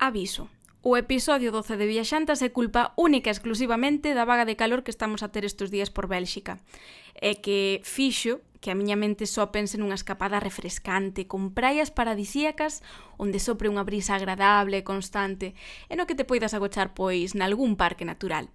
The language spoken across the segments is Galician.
Aviso. O episodio 12 de Viaxantas é culpa única e exclusivamente da vaga de calor que estamos a ter estes días por Bélxica. E que fixo que a miña mente só pense nunha escapada refrescante, con praias paradisíacas, onde sopre unha brisa agradable e constante, e no que te poidas agochar, pois, nalgún parque natural.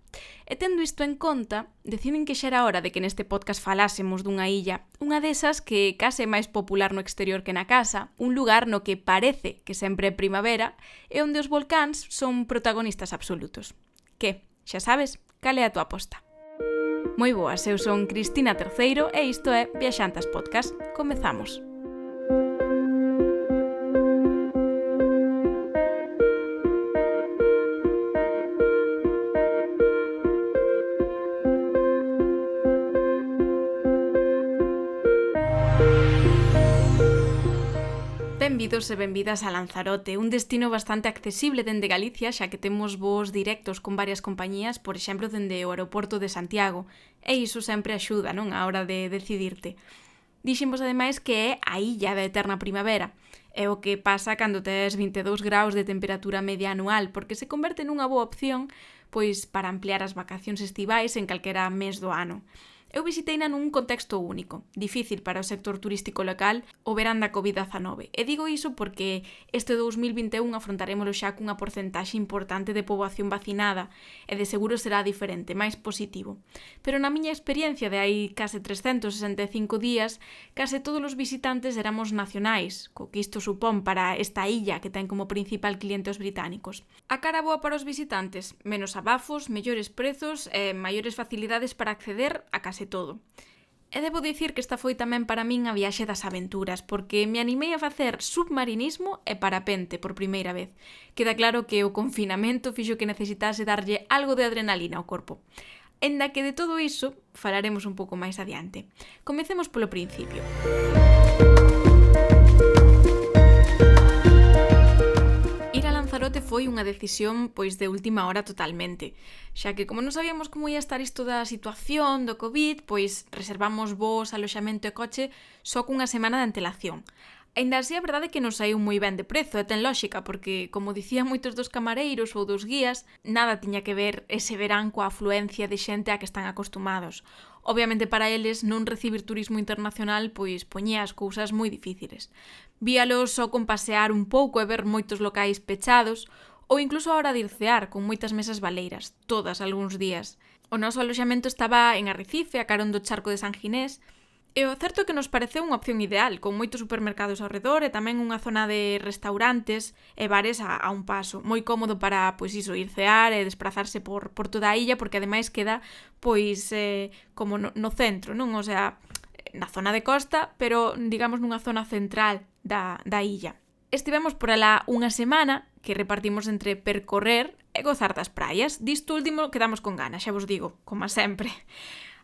E tendo isto en conta, deciden que xa era hora de que neste podcast falásemos dunha illa, unha desas que case é máis popular no exterior que na casa, un lugar no que parece que sempre é primavera, e onde os volcáns son protagonistas absolutos. Que, xa sabes, cal é a tua aposta? Moi boas, eu son Cristina Terceiro e isto é Viaxantas Podcast. Comezamos. Benvidos e benvidas a Lanzarote, un destino bastante accesible dende Galicia, xa que temos voos directos con varias compañías, por exemplo, dende o aeroporto de Santiago, e iso sempre axuda, non, a hora de decidirte. Dixemos ademais que é a illa da eterna primavera, é o que pasa cando tes 22 graus de temperatura media anual, porque se converte nunha boa opción pois para ampliar as vacacións estivais en calquera mes do ano. Eu visiteina nun contexto único, difícil para o sector turístico local o verán da COVID-19. E digo iso porque este 2021 afrontarémolo xa cunha porcentaxe importante de poboación vacinada e de seguro será diferente, máis positivo. Pero na miña experiencia de hai case 365 días, case todos os visitantes éramos nacionais, co que isto supón para esta illa que ten como principal cliente os británicos. A cara boa para os visitantes, menos abafos, mellores prezos e maiores facilidades para acceder a case todo. E debo dicir que esta foi tamén para min a viaxe das aventuras, porque me animei a facer submarinismo e parapente por primeira vez. Queda claro que o confinamento fixo que necesitase darlle algo de adrenalina ao corpo. Enda que de todo iso falaremos un pouco máis adiante. Comecemos polo principio. Lanzarote foi unha decisión pois de última hora totalmente, xa que como non sabíamos como ia estar isto da situación do COVID, pois reservamos voos, aloxamento e coche só cunha semana de antelación. Ainda así, a verdade é que nos saiu moi ben de prezo, e ten lógica, porque, como dicían moitos dos camareiros ou dos guías, nada tiña que ver ese verán coa afluencia de xente a que están acostumados. Obviamente para eles non recibir turismo internacional pois poñía as cousas moi difíciles. Víalos só con pasear un pouco e ver moitos locais pechados, ou incluso a hora de ir cear con moitas mesas baleiras, todas algúns días. O noso aloxamento estaba en Arrecife, a carón do charco de San Ginés, e o certo é que nos pareceu unha opción ideal, con moitos supermercados ao redor e tamén unha zona de restaurantes e bares a un paso. Moi cómodo para, pois iso, ir cear e desplazarse por toda a illa, porque ademais queda, pois, como no centro, non? O sea, na zona de costa, pero, digamos, nunha zona central da illa. Estivemos por alá unha semana, que repartimos entre percorrer e gozar das praias. Disto último quedamos con ganas, xa vos digo, como sempre.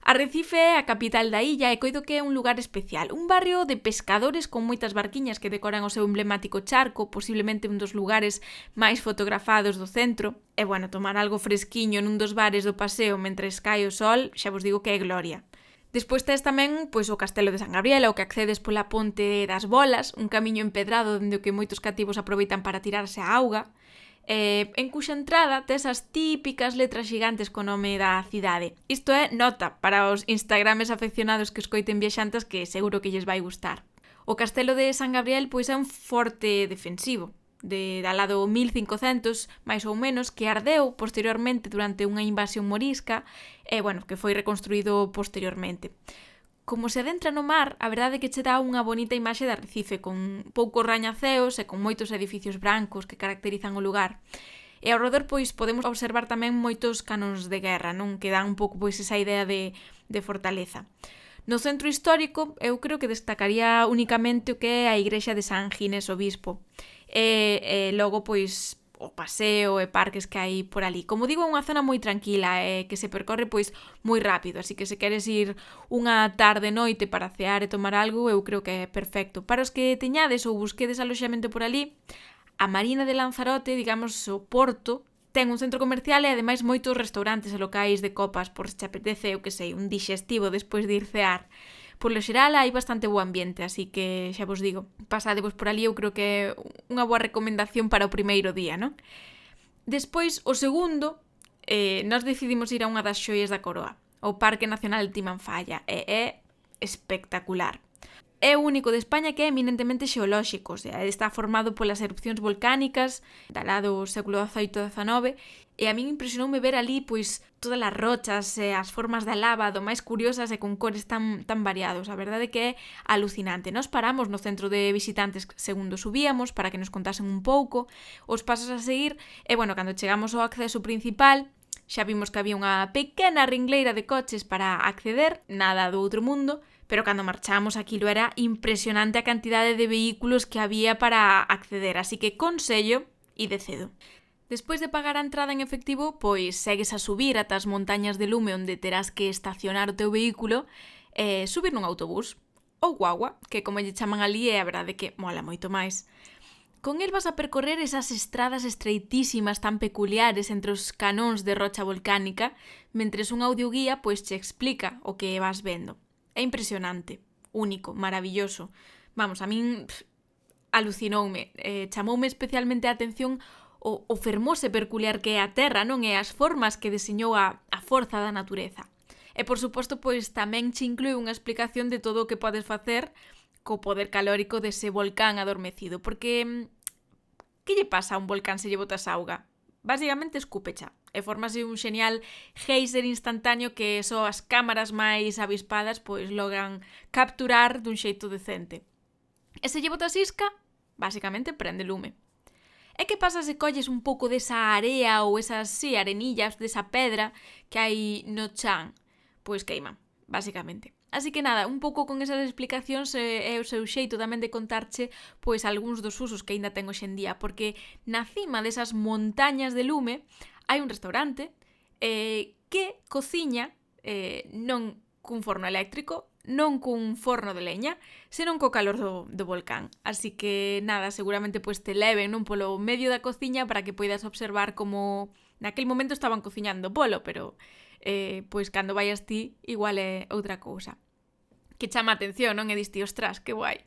Arrecife é a capital da illa e coido que é un lugar especial, un barrio de pescadores con moitas barquiñas que decoran o seu emblemático charco, posiblemente un dos lugares máis fotografados do centro, e bueno, tomar algo fresquiño nun dos bares do paseo mentres cae o sol, xa vos digo que é gloria. Despois tes tamén pois, o Castelo de San Gabriel, ao que accedes pola Ponte das Bolas, un camiño empedrado onde o que moitos cativos aproveitan para tirarse á auga. En cuxa entrada tes as típicas letras gigantes co nome da cidade. Isto é nota para os instagrames afeccionados que escoiten Viaxantas, que seguro que lles vai gustar. O Castelo de San Gabriel pois é un forte defensivo, de alado 1500, máis ou menos, que ardeu posteriormente durante unha invasión morisca e, bueno, que foi reconstruído posteriormente. Como se adentra no mar, a verdade é que che dá unha bonita imaxe de Arrecife, con poucos rañaceos e con moitos edificios brancos que caracterizan o lugar. E ao redor, pois, podemos observar tamén moitos canóns de guerra, non? Que dan un pouco pois esa idea de fortaleza. No centro histórico, eu creo que destacaría únicamente o que é a igrexa de San Ginés Obispo. E logo, pois, o paseo e parques que hai por ali. Como digo, é unha zona moi tranquila e que se percorre pois moi rápido, así que se queres ir unha tarde-noite para cear e tomar algo, eu creo que é perfecto. Para os que teñades ou busquedes aloxamento por ali, a Marina de Lanzarote, digamos, o porto, ten un centro comercial e ademais moitos restaurantes e locais de copas por se te apetece, eu que sei, un dixestivo despois de ir cear. Por lo xeral hai bastante bo ambiente, así que xa vos digo, pasadevos por ali, eu creo que é unha boa recomendación para o primeiro día, non? Despois, o segundo, nós decidimos ir a unha das xoias da coroa, o Parque Nacional de Timanfaya, e é espectacular. É o único de España que é eminentemente xeolóxico, o sea, está formado polas erupcións volcánicas da lá do século XVIII e XIX, e a min impresionoume ver ali pois todas as rochas e as formas da lava do máis curiosas e con cores tan variados. A verdade é que é alucinante. Nós paramos no centro de visitantes segundo subíamos para que nos contasen un pouco os pasos a seguir e, bueno, cando chegamos ao acceso principal xa vimos que había unha pequena ringleira de coches para acceder, nada do outro mundo, pero cando marchamos aquilo era impresionante a cantidade de vehículos que había para acceder, así que consello ide cedo. Despois de pagar a entrada en efectivo, pois segues a subir ata as montañas de lume onde terás que estacionar o teu vehículo e subir nun autobús, ou guagua, que como lle chaman ali é a verdade que mola moito máis. Con el vas a percorrer esas estradas estreitísimas tan peculiares entre os canóns de rocha volcánica, mentres un audioguía pois che explica o que vas vendo. É impresionante, único, maravilloso. Vamos, a min alucinoume, chamoume especialmente a atención o fermoso e peculiar que é a Terra, non? E as formas que deseñou a forza da natureza. E, por suposto, pois tamén che inclúe unha explicación de todo o que podes facer co poder calórico dese volcán adormecido, porque que lle pasa a un volcán se lle botas auga? Básicamente escúpecha e formase un xenial geyser instantáneo que só as cámaras máis avispadas pois logran capturar dun xeito decente. E se lle botas isca, basicamente prende lume. E que pasa se colles un pouco desa area ou esas, arenillas, desa pedra que hai no chan? Pois queiman, basicamente. Así que nada, un pouco con esas explicacións é o seu xeito tamén de contarche pois algúns dos usos que aínda ten hoxe en día, porque na cima desas montañas de lume hai un restaurante que cociña non cun forno eléctrico, non cun forno de leña, senón co calor do volcán. Así que nada, seguramente pois te leven non polo medio da cociña para que poidas observar como naquel momento estaban cociñando polo, pero pois cando vayas ti igual é outra cousa. Que chama a atención, non? E diste, ostras, que guai.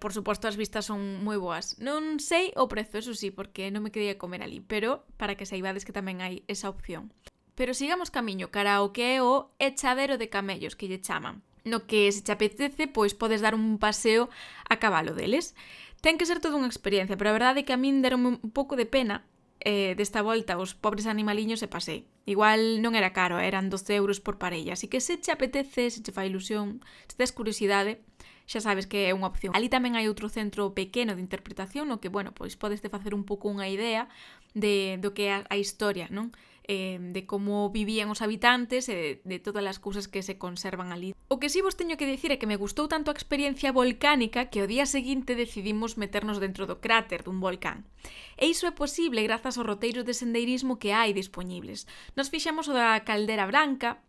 Por suposto, as vistas son moi boas. Non sei o prezo, eso sí, porque non me quería comer ali, pero para que saibades que tamén hai esa opción. Pero sigamos camiño cara ao que é o echadero de camellos, que lle chaman, no que se te apetece, pois podes dar un paseo a cabalo deles. Ten que ser toda unha experiencia, pero a verdade é que a min deron un pouco de pena desta volta os pobres animaliños e pasei. Igual non era caro, eran 12 euros por parella, así que se te apetece, se te fai ilusión, se tes curiosidade, xa sabes que é unha opción. Ali tamén hai outro centro pequeno de interpretación no que, bueno, pois podes te facer un pouco unha idea do que é a historia, non? De como vivían os habitantes e de todas as cousas que se conservan ali. O que si vos teño que dicir é que me gustou tanto a experiencia volcánica que o día seguinte decidimos meternos dentro do cráter dun volcán. E iso é posible grazas aos roteiros de sendeirismo que hai dispoñibles. Nos fixemos o da Caldera Branca,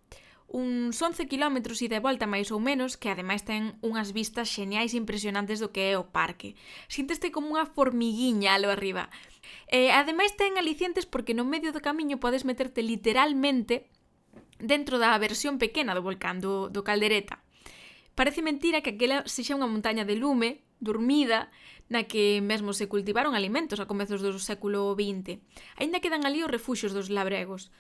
uns 11 km ida e volta máis ou menos, que ademais ten unhas vistas xeniais e impresionantes do que é o parque. Sinteste como unha formiguiña alo arriba. Ademais ten alicientes porque no medio do camiño podes meterte literalmente dentro da versión pequena do volcán, do Caldereta. Parece mentira que aquela sexa unha montaña de lume, dormida, na que mesmo se cultivaron alimentos a comezos do século XX. Aínda quedan ali os refuxios dos labregos,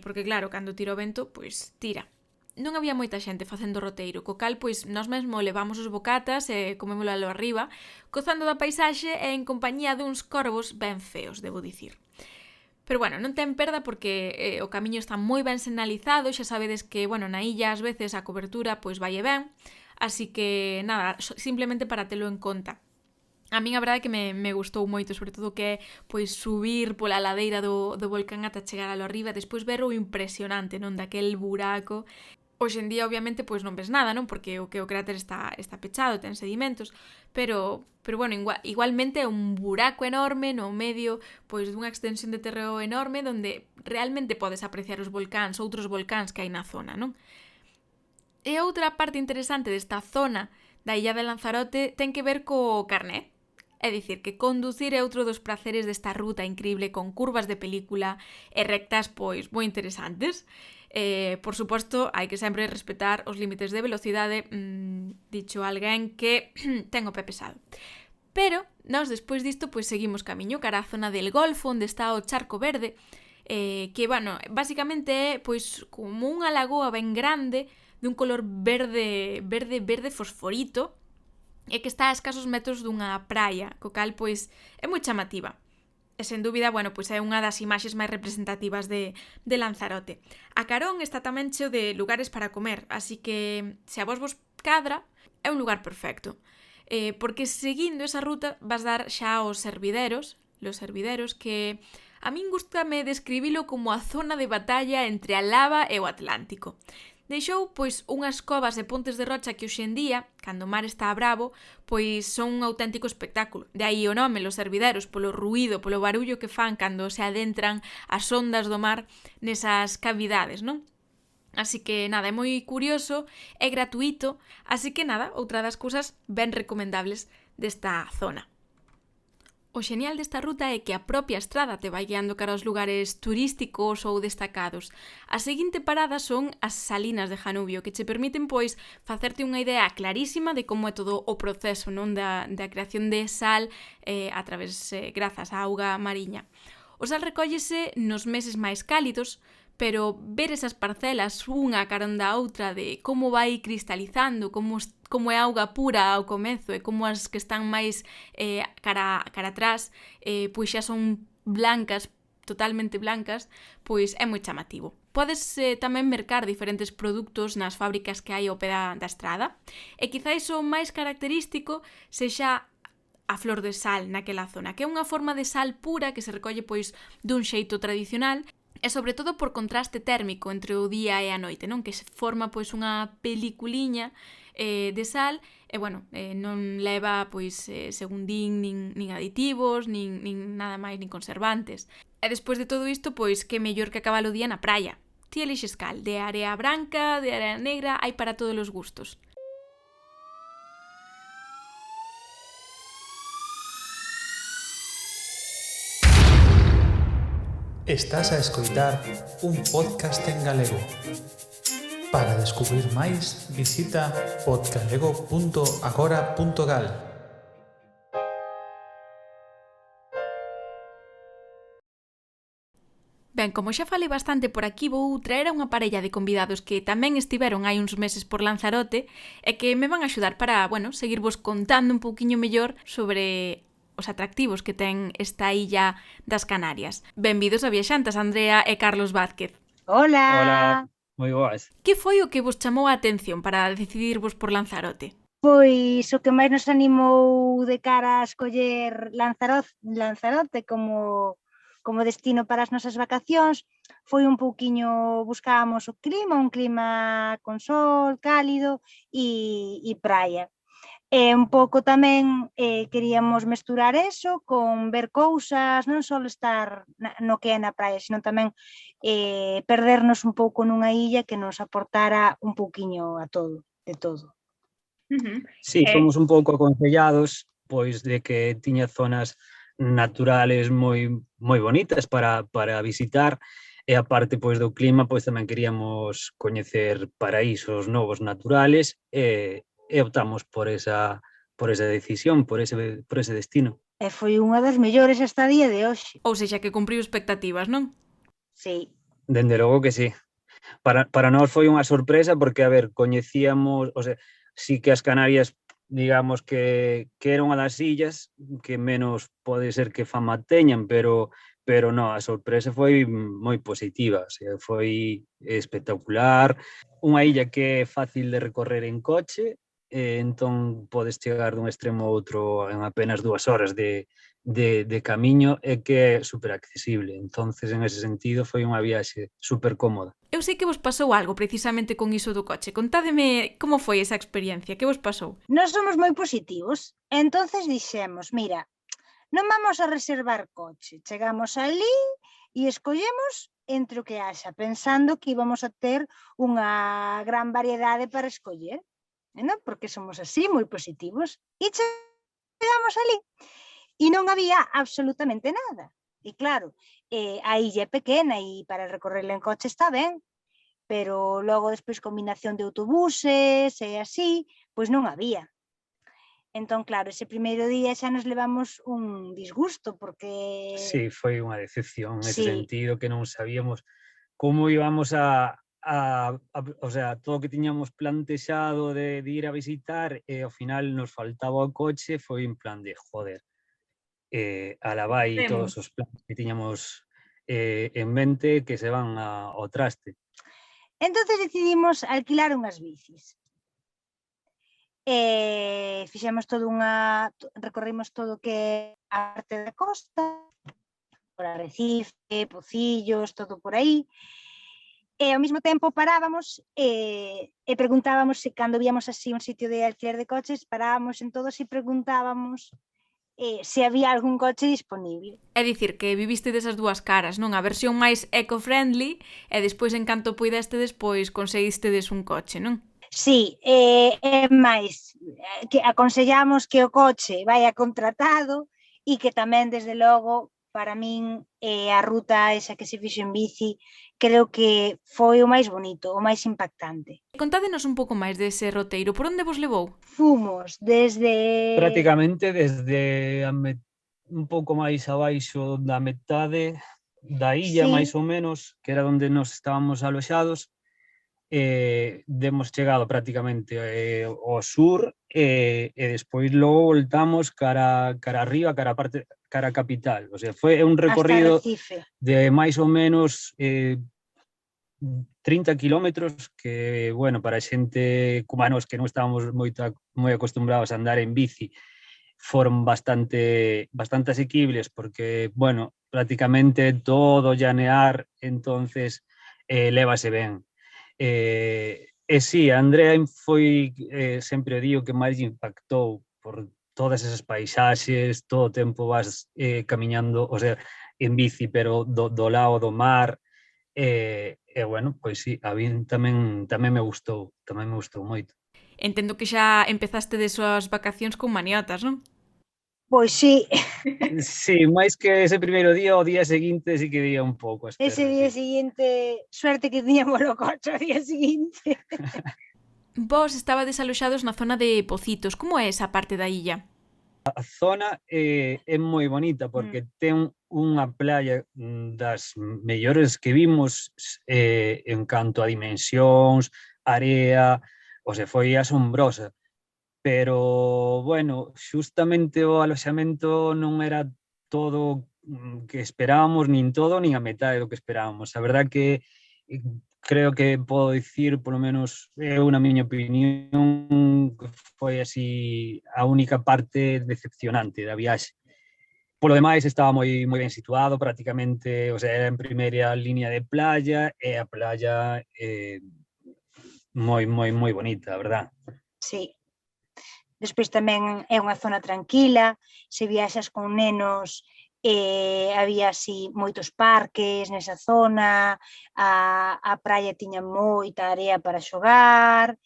porque claro, cando tira o vento, pois tira. Non había moita xente facendo roteiro, co cal, pois, nós mesmo levamos os bocatas e comémolo alo arriba, gozando da paisaxe e en compañía duns corvos ben feos, debo dicir. Pero bueno, non ten perda porque o camiño está moi ben sinalizado, xa sabedes que, bueno, na illa ás veces a cobertura pois vai e ben, así que nada, simplemente para telo en conta. A min a verdade é que me gustou moito, sobre todo que é pois subir pola ladeira do volcán ata chegar alo arriba, despois ver o impresionante, non, daquel buraco. Hoxe en día, obviamente, pois non ves nada, non? Porque o cráter está pechado, ten sedimentos, pero bueno, igualmente é un buraco enorme no medio pois dunha extensión de terreo enorme onde realmente podes apreciar os volcáns, outros volcáns que hai na zona, non? E outra parte interesante desta zona da illa de Lanzarote ten que ver co carné. É dicir, que conducir é outro dos praceres desta ruta increíble con curvas de película e rectas pois moi interesantes. Por suposto, hai que sempre respetar os límites de velocidade, dicho alguén que ten o pé pesado. Pero, nós despois disto, pois seguimos camiño cara á zona del Golfo, onde está o Charco Verde, que, bueno, basicamente é pois como unha lagoa ben grande, dun color verde fosforito, e que está a escasos metros dunha praia, co cal, pois, é moi chamativa. E sen dúbida, bueno, pois é unha das imaxes máis representativas de Lanzarote. A carón está tamén cheo de lugares para comer, así que se a vos cadra, é un lugar perfecto. Porque seguindo esa ruta vas dar xa aos servideros, que a min gustame describilo como a zona de batalla entre a lava e o Atlántico. Deixou, pois, unhas covas e pontes de rocha que hoxe en día, cando o mar está bravo, pois son un auténtico espectáculo. De aí o nome, los servideros, polo ruído, polo barullo que fan cando se adentran as ondas do mar nesas cavidades, non? Así que nada, é moi curioso, é gratuito, así que nada, outra das cousas ben recomendables desta zona. O xenial desta ruta é que a propia estrada te vai guiando cara aos lugares turísticos ou destacados. A seguinte parada son as Salinas de Janubio, que che permiten, pois, facerte unha idea clarísima de como é todo o proceso, non, da creación de sal grazas á auga mariña. O sal recóllese nos meses máis cálidos, pero ver esas parcelas unha carón da outra de como vai cristalizando, como é auga pura ao comezo e como as que están máis cara atrás pois xa son blancas, totalmente blancas, pois é moi chamativo. Podes tamén mercar diferentes produtos nas fábricas que hai ao pé da estrada e quizáis o máis característico sexa a flor de sal naquela zona, que é unha forma de sal pura que se recolle pois dun xeito tradicional e sobre todo por contraste térmico entre o día e a noite, non? Que se forma pois unha peliculiña de sal e, bueno, non leva, pois, según din, nin aditivos, nin nada máis, nin conservantes. E despois de todo isto, pois, que mellor que acabar o día na praia. Ti elixes cal, de area branca, de area negra, hai para todos os gustos. Estás a escoitar un podcast en galego. Para descubrir máis, visita podgalego.agora.gal. Ben, como xa falei bastante por aquí, vou traer a unha parella de convidados que tamén estiveron hai uns meses por Lanzarote e que me van a axudar para, bueno, seguirvos contando un pouquiño mellor sobre os atractivos que ten esta illa das Canarias. Benvidos a Viaxantas, Andrea e Carlos Vázquez. Hola. Hola, moi boas. Que foi o que vos chamou a atención para decidirvos por Lanzarote? Pois o que máis nos animou de cara a escoller Lanzarote como destino para as nosas vacacións foi un pouquiño, buscábamos o clima, un clima con sol, cálido e praia. E un pouco tamén queríamos mesturar eso con ver cousas, non só estar no que é na praia, sino tamén perdernos un pouco nunha illa que nos aportara un pouquiño a todo, de todo. Sí, fomos un pouco aconsellados pois de que tiña zonas naturales moi bonitas para visitar e aparte pois do clima, pois tamén queríamos coñecer paraísos novos naturales e optamos por esa decisión, por ese destino. E foi unha das mellores hasta a día de hoxe. Ou sexa, que cumpriu expectativas, non? Sí. Dende logo que sí. Para nós foi unha sorpresa porque, a ver, coñecíamos, o sea, sí que as Canarias, digamos que era unha das illas que menos pode ser que fama teñan, pero non, a sorpresa foi moi positiva, o sea, foi espectacular, unha illa que é fácil de recorrer en coche, entón podes chegar dun extremo a outro en apenas 2 horas de camiño e que é super accesible. Entonces, en ese sentido, foi unha viaxe super cómoda. Eu sei que vos pasou algo precisamente con iso do coche. Contádeme como foi esa experiencia, que vos pasou? Nós somos moi positivos, entonces dixemos, mira, non vamos a reservar coche, chegamos ali e escollemos entre o que haxa, pensando que íbamos a ter unha gran variedade para escoller, non? Porque somos así, moi positivos, e chegamos ali e non había absolutamente nada. E claro, a illa é pequena e para recorrerla en coche está ben, pero logo despois combinación de autobuses e así, pois non había. Entón, claro, ese primeiro día xa nos levamos un disgusto, porque Sí, foi unha decepción nese sí, sentido, que non sabíamos como íbamos o sea, todo o que tiñamos plantexado de ir a visitar e ao final nos faltaba o coche, foi en plan de, joder, alá vai todos Vemos. os planes que tiñamos en mente que se van ao traste. entonces decidimos alquilar unhas bicis. Fixemos recorrimos todo o que é a parte da costa, por Arrecife, Pocillos, todo por aí, e ao mesmo tempo parábamos e preguntábamos se cando víamos así un sitio de alquiler de coches, parábamos en todos e preguntábamos se había algún coche disponible. É dicir, que viviste desas dúas caras, non? A versión máis eco-friendly e despois, en canto puidestes, pois conseguistedes un coche, non? Sí, é máis, que aconsellamos que o coche vaia contratado e que tamén, desde logo, para min, a ruta esa que se fixo en bici, creo que foi o máis bonito, o máis impactante. Contádenos un pouco máis dese roteiro, por onde vos levou? Fomos desde... Prácticamente desde un pouco máis abaixo da metade da illa, máis Sí, ou menos, que era onde nos estábamos aloxados, demos chegado prácticamente ao sur e despois logo voltamos cara arriba, cara a capital. O sea, foi un hasta recorrido Recife. de máis ou menos 30 kilómetros que, bueno, para xente como a nós que non estábamos moi acostumbrados a andar en bici, foron bastante asequibles porque, bueno, prácticamente todo llanear, entonces lévase ben. E sí, a Andrea foi sempre o dío que máis impactou por todas esas paisaxes, todo o tempo vas camiñando, o sea, en bici, pero do lado do mar, bueno, pois sí, a min tamén me gustou moito. Entendo que xa empezaste de súas vacacións con maniotas, non? Pois sí, Sí, máis que ese primeiro día, o día seguinte sí que día un pouco as ese pernas, día sí. seguinte, suerte que tiñamos o coche o día seguinte. Vos estabades aloxados na zona de Pocitos. Como é esa parte da illa? A zona é moi bonita porque ten unha playa das mellores que vimos en canto a dimensións, area, o sea, foi asombrosa. Pero, bueno, xustamente o aloxamento non era todo que esperábamos, nin todo, nin a metade do que esperábamos. A verdad que creo que podo dicir, polo menos eu na miña opinión, que foi así a única parte decepcionante da viaxe. Polo demais estaba moi ben situado, prácticamente, o sea, era en primeira línea de playa e a playa moi bonita, a verdad. Sí. Despois tamén é unha zona tranquila, se viaxas con nenos había así moitos parques nesa zona, a praia tiña moita area para xogar,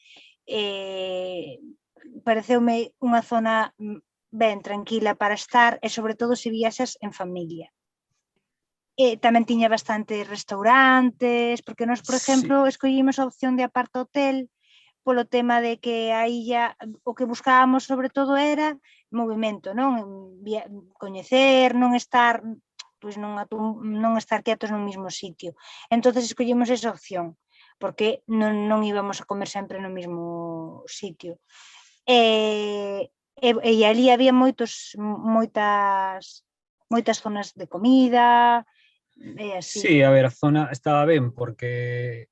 pareceume unha zona ben tranquila para estar e sobre todo se viaxas en familia. Tamén tiña bastantes restaurantes, porque nós, por exemplo, escollimos a opción de aparta hotel polo tema de que a illa o que buscábamos sobre todo era movimento, non? Coñecer, non estar pois non estar quietos nun mesmo sitio. Entonces escollemos esa opción, porque non íbamos a comer sempre no mesmo sitio. E ali había moitas zonas de comida, e así. Sí, a ver, a zona estaba ben porque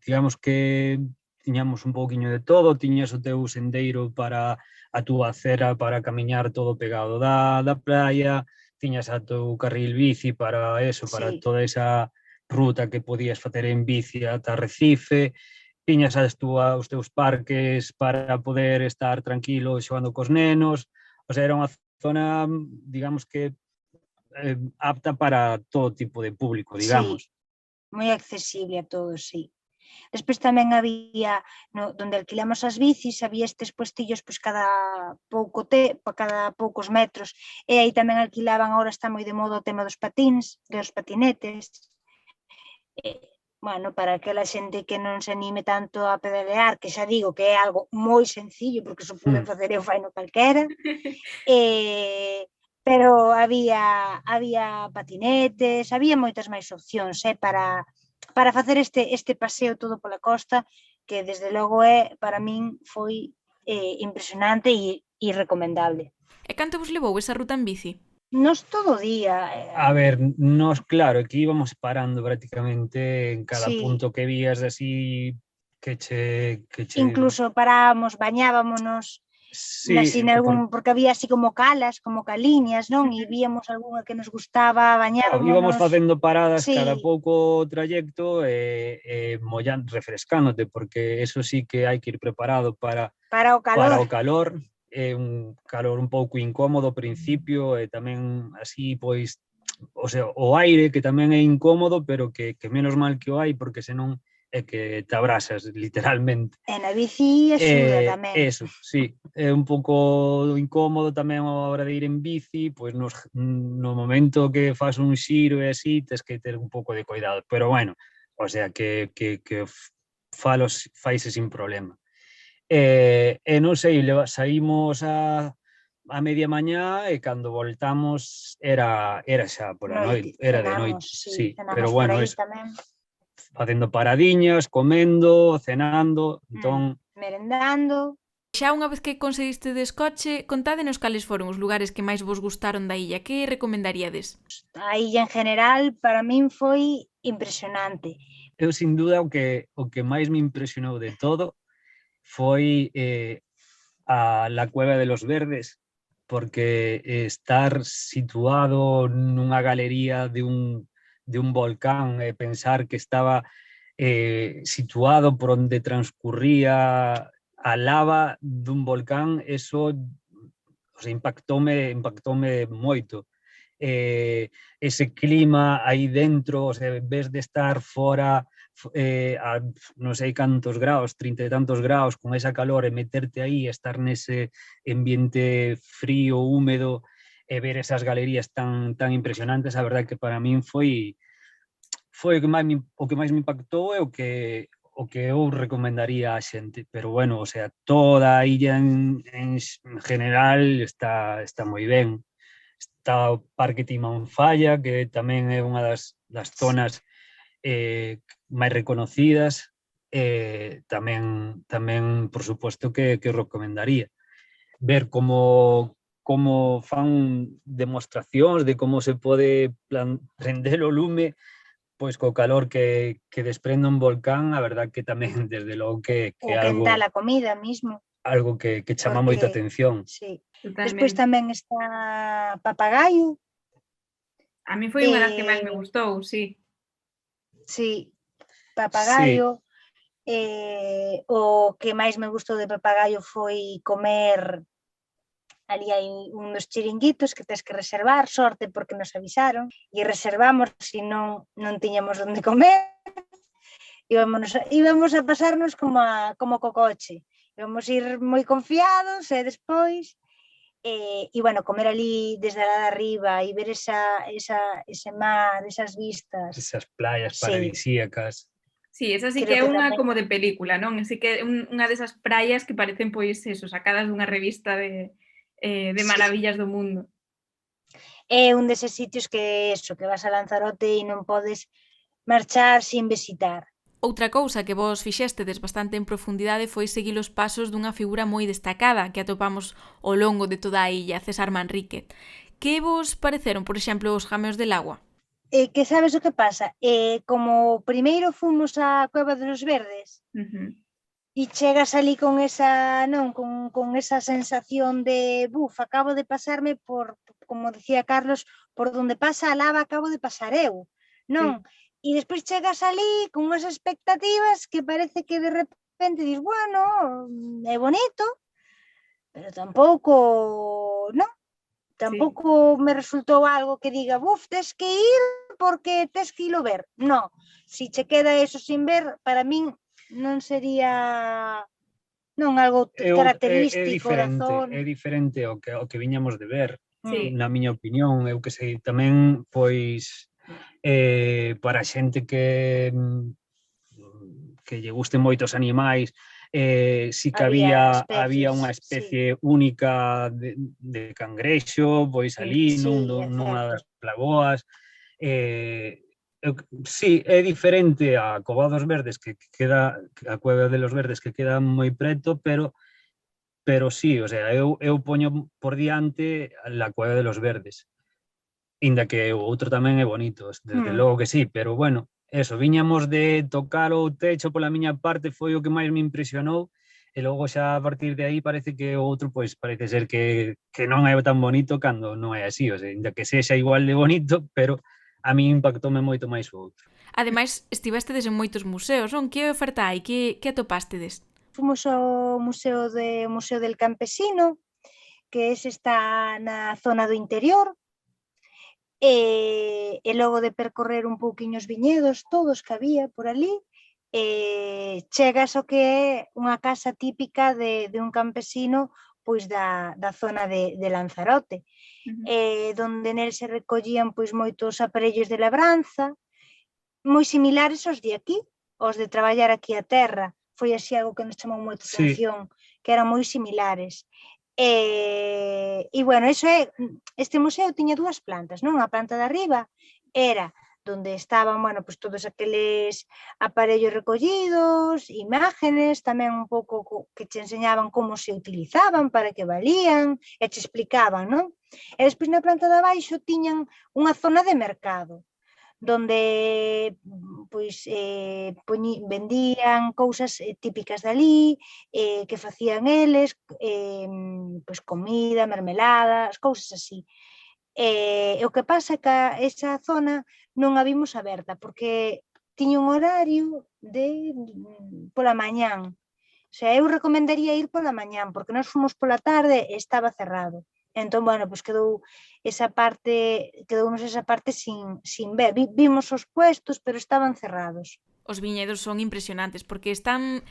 digamos que tiñamos un pouquiño de todo, tiñas o teu sendeiro para a túa acera para camiñar todo pegado da praia, tiñas a teu carril bici para eso, para Sí. toda esa ruta que podías facer en bici ata Recife, tiñas os teus parques para poder estar tranquilo xogando cos nenos, o sea, era unha zona, digamos que apta para todo tipo de público, digamos. Sí, moi accesible a todos, sí. Despois tamén había, donde alquilamos as bicis, había estes puestillos pois cada poucos metros, e aí tamén alquilaban, agora está moi de moda o tema dos patins, dos patinetes, bueno, para aquela xente que non se anime tanto a pedalear, que xa digo que é algo moi sencillo, porque se pude facer eu faino calquera, pero había patinetes, había moitas máis opcións para facer este paseo todo pola costa, que desde logo para min foi impresionante e recomendable. E canto vos levou esa ruta en bici? Nos todo o día. A ver, nos, claro, que íbamos parando prácticamente en cada Sí. punto que vías así que che... Incluso parábamos, bañábamonos, Sí, así porque había así como calas, como caliñas, non? E víamos algunha que nos gustaba, bañábamos. Íbamos facendo paradas Sí. cada pouco trayecto refrescándote, porque eso sí que hai que ir preparado para o calor. o calor. É un calor un pouco incómodo ao principio e tamén así, pois, o sea, o aire que tamén é incómodo, pero que menos mal que o hai, porque senón é que te abrasas, literalmente. E na bici axuda tamén. Eso, sí, é un pouco incómodo tamén a hora de ir en bici, pois no momento que fas un xiro e así, tes que ter un pouco de cuidado, pero bueno, o sea, que faise sin problema. E non sei, saímos a media mañá e cando voltamos era xa pola noite, era de noite, sí, pero bueno, eso, facendo paradiñas, comendo, cenando, entón... merendando. Xa unha vez que conseguistedes coche, contádenos cales foron os lugares que máis vos gustaron da illa, que recomendaríades? A illa en general para min foi impresionante. Eu, sin duda, o que máis me impresionou de todo foi la Cueva de los Verdes, porque estar situado nunha galería de un volcán, pensar que estaba situado por onde transcurría a lava dun volcán, eso, o sea, impactoume moito. Ese clima aí dentro, o sea, en vez de estar fora a non sei cantos graus, 30 e tantos graus, con esa calor, e meterte aí, estar nese ambiente frío, húmedo, e ver esas galerías tan impresionantes, a verdade que para min foi o que máis me impactou e o que eu recomendaría á xente. Pero bueno, o sea, toda a illa en general está moi ben. Está o Parque Timanfaya, que tamén é unha das zonas máis reconocidas, tamén, por suposto, que recomendaría. Ver como fan demostracións de como se pode prender o lume, pois co calor que desprende un volcán, a verdad que tamén, desde logo, que O algo... quentar a comida mismo. Algo que chama moita atención. Sí. Totalmente. Despois tamén está Papagaio. A mí foi unha das que máis me gustou, sí. Sí, Papagaio. O que máis me gustou de Papagaio foi comer. Ali hai uns chiringuitos que tes que reservar, sorte porque nos avisaron, e reservamos, senón non tiñamos onde comer. Íbamos a pasarnos como co coche. Íbamos ir moi confiados e despois, bueno, comer ali desde lá de arriba e ver ese mar, esas vistas. Esas playas paradisíacas. Sí, esa sí que é unha como de película, non? Así que é unha desas praias que parecen, pois, eso, sacadas dunha revista de maravillas do mundo. É un deses sitios que vas a Lanzarote e non podes marchar sin visitar. Outra cousa que vos fixestedes bastante en profundidade foi seguir os pasos dunha figura moi destacada que atopamos ao longo de toda a illa, César Manrique. Que vos pareceron, por exemplo, os jameos del agua? Que sabes o que pasa? Como primeiro fomos á Cueva de los Verdes, e chegas ali con esa sensación de acabo de pasarme por, como decía Carlos, por donde pasa a lava acabo de pasar eu, non? E despois chegas ali con unhas expectativas que parece que de repente dis, bueno, é bonito, pero tampouco, non? Tampouco me resultou algo que diga, tes que ir porque tes que ilo ver. Non, se che queda eso sin ver, para min non sería algo característico da zona. É diferente o que viñamos de ver, na miña opinión. Eu que sei, tamén, pois, para a xente que que lle gusten moitos animais, si que Había había unha especies, especie única de cangrexo, pois ali sí, é nunha certo. das lagoas. Sí, é diferente a Cova dos Verdes, que queda, a Cueva de los Verdes, que queda moi preto, pero sí, o sea, eu poño por diante a Cueva de los Verdes. Inda que o outro tamén é bonito, desde logo que sí, pero bueno, eso, viñamos de tocar o techo pola miña parte, foi o que máis me impresionou, e logo xa a partir de aí parece que o outro, pois parece ser que non é tan bonito cando non é así, o sea, inda que sexa igual de bonito, pero a mí impactoume moito máis o outro. Ademais, estivestedes en moitos museos, non? Que oferta hai? Que atopástedes? Fomos ao Museo del Campesino, que ese está na zona do interior, e logo de percorrer un pouquiño os viñedos todos que había por ali, chegas ao que é unha casa típica de un campesino pois da zona de Lanzarote, donde nel se recollían pois moitos aparellos de labranza, moi similares aos de aquí, aos de traballar aquí a terra. Foi así algo que nos chamou moita atención, que eran moi similares. E bueno, este museo tiña dúas plantas, non? A planta de arriba era donde estaban, bueno, pues todos aqueles aparellos recollidos, imágenes, tamén un pouco que che enseñaban como se utilizaban, para que valían, e che explicaban, non? E despois na planta de abaixo tiñan unha zona de mercado, donde pois vendían cousas típicas dali, que facían eles, pois comida, mermeladas, cousas así. E o que pasa é que esa zona non a vimos aberta, porque tiña un horario pola mañán. O sea, eu recomendaría ir pola mañán, porque nós fomos pola tarde e estaba cerrado. Entón, bueno, pois quedounos esa parte sin ver. Vimos os puestos, pero estaban cerrados. Os viñedos son impresionantes porque están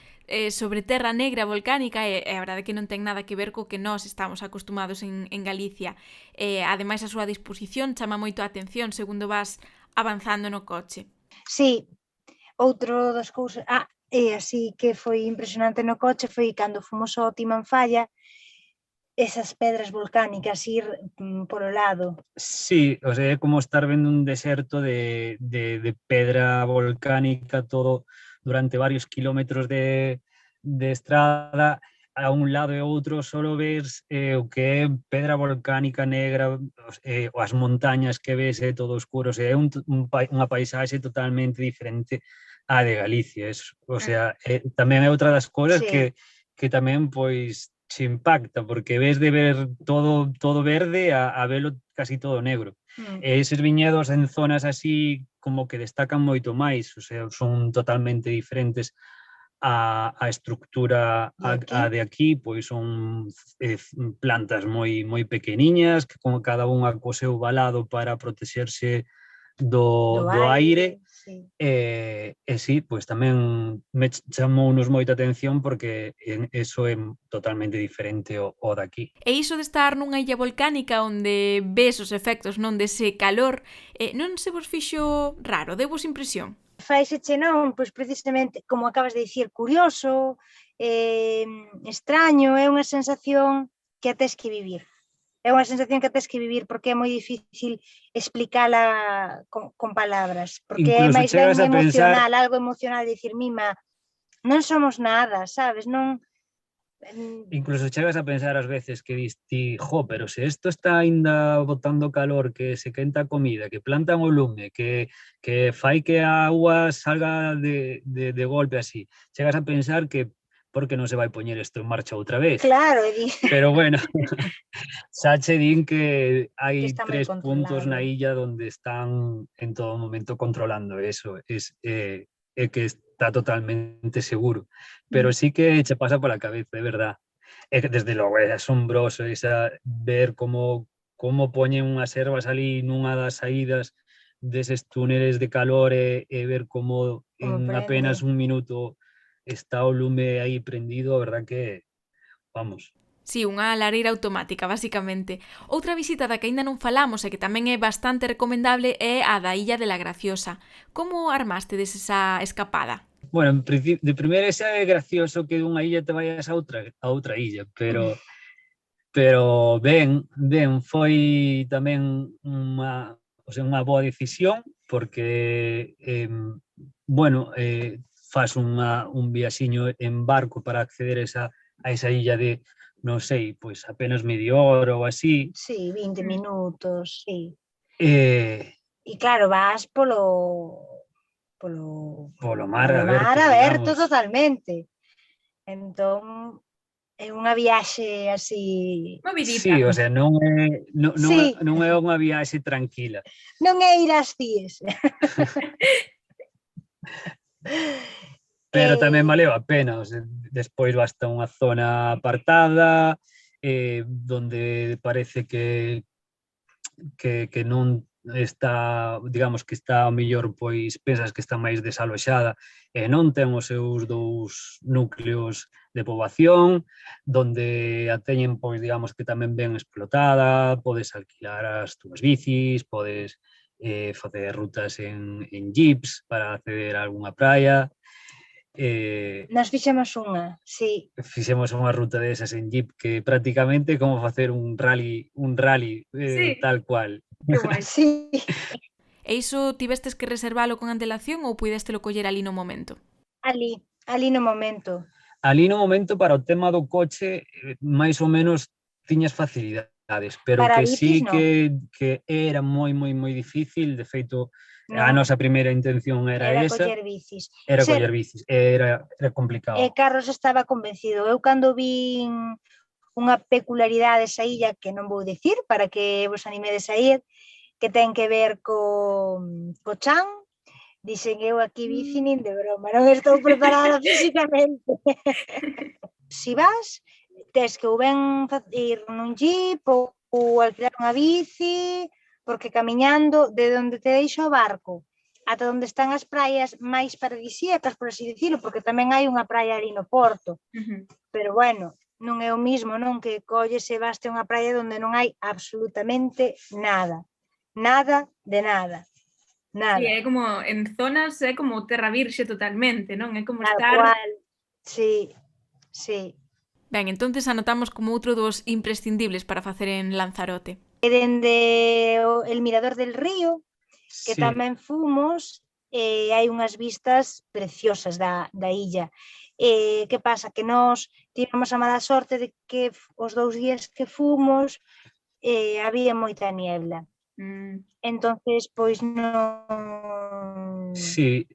sobre terra negra volcánica e a verdade é que non ten nada que ver co que nós estamos acostumados en Galicia. Ademais, a súa disposición chama moito a atención segundo vas avanzando no coche. Sí, outro das cousas... e así que foi impresionante no coche foi cando fomos ao Timanfaya, esas pedras volcánicas ir polo lado. Sí, o sea, é como estar vendo un deserto de pedra volcánica todo durante varios kilómetros de estrada, a un lado e outro solo ves o que é pedra volcánica negra, as montañas que ves é todo oscuro, o sea, é unha paisaxe totalmente diferente á de Galicia, o sea, tamén é outra das cousas que tamén, pois, se impacta, porque ves de ver todo verde a velo casi todo negro. E eses viñedos en zonas así como que destacan moito máis, o sea, son totalmente diferentes a estructura a de aquí, pois son plantas moi pequeniñas, que con cada unha co seu valado para protexerse do aire. Sí. E sí, pois tamén me chamounos moita atención porque eso é totalmente diferente ao daqui. E iso de estar nunha illa volcánica onde ves os efectos non dese calor, non se vos fixo raro, deu vos impresión? Faiseche non, pois precisamente, como acabas de dicir, curioso, extraño, é unha sensación que a tes que vivir. É unha sensación que tens que vivir porque é moi difícil explicala con palabras, porque incluso é máis ben emocional, algo emocional, dicir, mima, non somos nada, sabes, non... Incluso chegas a pensar ás veces que diste, pero se isto está aínda botando calor, que se quenta a comida, que plantan o lume, que fai que a agua salga de golpe así, chegas a pensar que por que non se vai poñer isto en marcha outra vez. Claro, pero bueno, xa che din que hai 3 puntos na illa onde están en todo momento controlando eso, é que está totalmente seguro, pero sí que che pasa pola cabeza, é verdad. É que desde logo é asombroso ver como poñen unhas ervas ali nunha das saídas deses túneles de calor e ver como en apenas un minuto está o lume aí prendido, a verdad que, vamos... Sí, unha lareira automática, basicamente. Outra visita da que aínda non falamos e que tamén é bastante recomendable é a da Illa de la Graciosa. Como armastedes esa escapada? Bueno, de primeira xa é gracioso que dunha illa te vayas a outra illa, pero ben, foi tamén unha boa decisión, porque, bueno, fas un viaxiño en barco para acceder a esa illa de, non sei, pois apenas media hora ou así. Sí, 20 minutos, sí. E claro, vas polo mar mar aberto, aberto digamos. totalmente. Entón, é unha viaxe así... Movidita. Sí, o sea, non Sí. é unha viaxe tranquila. Non é ir ás Cíes. Pero tamén valeu a pena, o sea, despois basta unha zona apartada, donde parece que non está, digamos que está ao mellor, pois pensas que está máis desaloxada e non ten os seus dous núcleos de poboación, donde a teñen, pois digamos que tamén ben explotada, podes alquilar as túas bicis, podes facer rutas en jeeps para acceder a algunha praia. Nós fixemos unha, sí. Fixemos unha ruta desas en jeep que prácticamente como facer un rally Sí. tal cual. Que guai. Sí. E iso tivestes que reservalo con antelación ou pudéstelo coller ali no momento? Ali no momento. Ali no momento para o tema do coche máis ou menos tiñas facilidades, pero Para que bicis, sí no. que era moi difícil, de feito a Non, nosa primeira intención era esa, coller bicis. era Ser- coller bicis, era complicado. Carlos estaba convencido. Eu cando vin unha peculiaridade desa illa, que non vou dicir para que vos animedes a ir, que ten que ver co chan, dixen eu aquí bici nin de broma, non estou preparada físicamente. Si vas, tes que ou ben ir nun jeep ou alquilar unha bici, porque camiñando de onde te deixa o barco ata onde están as praias máis paradisíacas, por así dicilo, porque tamén hai unha praia ali no porto, pero bueno, non é o mismo, non, que colles e vaste a unha praia onde non hai absolutamente nada, nada de nada, nada. Sí, é como en zonas, é como terra virxe totalmente, non? É como Tal estar... cual, sí, sí. Ben, entonces anotamos como outro dos imprescindibles para facer en Lanzarote. E dende el Mirador del Río, que Sí. tamén fomos, hai unhas vistas preciosas da illa. Que pasa? Que nós tivemos a mala sorte de que os 2 días que fomos había moita niebla. Entonces, pois non... Sí,